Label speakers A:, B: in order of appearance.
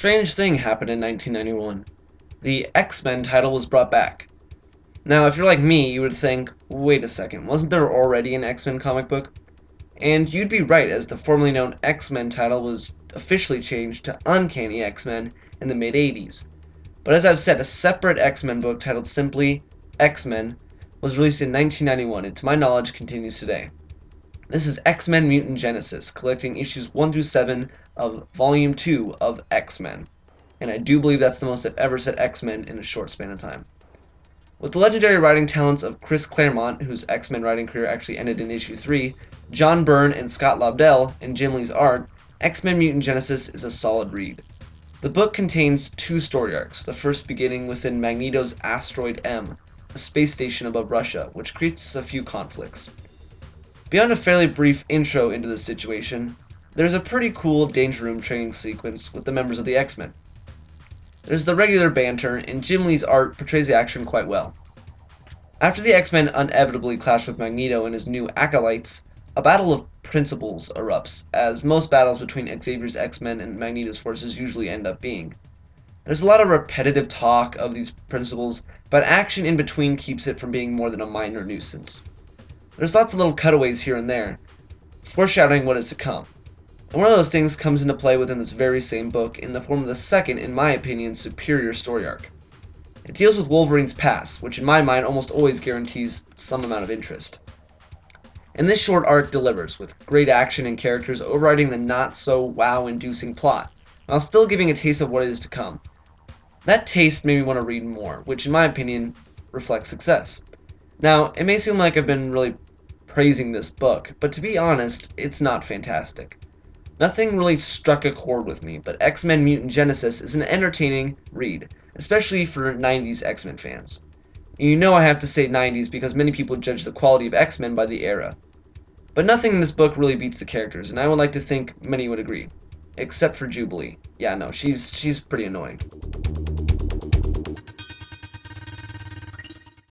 A: strange thing happened in 1991. The X-Men title was brought back. Now, if you're like me, you would think, wait a second, wasn't there already an X-Men comic book? And you'd be right, as the formerly known X-Men title was officially changed to Uncanny X-Men in the mid-80s. But as I've said, a separate X-Men book titled simply X-Men was released in 1991 and to my knowledge continues today. This is X-Men Mutant Genesis, collecting issues 1 through 7 of Volume 2 of X-Men. And I do believe that's the most I've ever said X-Men in a short span of time. With the legendary writing talents of Chris Claremont, whose X-Men writing career actually ended in issue 3, John Byrne and Scott Lobdell, and Jim Lee's art, X-Men Mutant Genesis is a solid read. The book contains 2 story arcs, the first beginning within Magneto's Asteroid M, a space station above Russia, which creates a few conflicts. Beyond a fairly brief intro into the situation, there's a pretty cool Danger Room training sequence with the members of the X-Men. There's the regular banter, and Jim Lee's art portrays the action quite well. After the X-Men inevitably clash with Magneto and his new acolytes, a battle of principles erupts, as most battles between Xavier's X-Men and Magneto's forces usually end up being. There's a lot of repetitive talk of these principles, but action in between keeps it from being more than a minor nuisance. There's lots of little cutaways here and there, foreshadowing what is to come. And one of those things comes into play within this very same book in the form of the second, in my opinion, superior story arc. It deals with Wolverine's past, which in my mind almost always guarantees some amount of interest. And this short arc delivers, with great action and characters overriding the not-so-wow-inducing plot, while still giving a taste of what is to come. That taste made me want to read more, which in my opinion reflects success. Now, it may seem like I've been really praising this book, but to be honest, it's not fantastic. Nothing really struck a chord with me, but X-Men Mutant Genesis is an entertaining read, especially for 90s X-Men fans. You know I have to say 90s because many people judge the quality of X-Men by the era. But nothing in this book really beats the characters, and I would like to think many would agree. Except for Jubilee. Yeah, no, she's pretty annoying.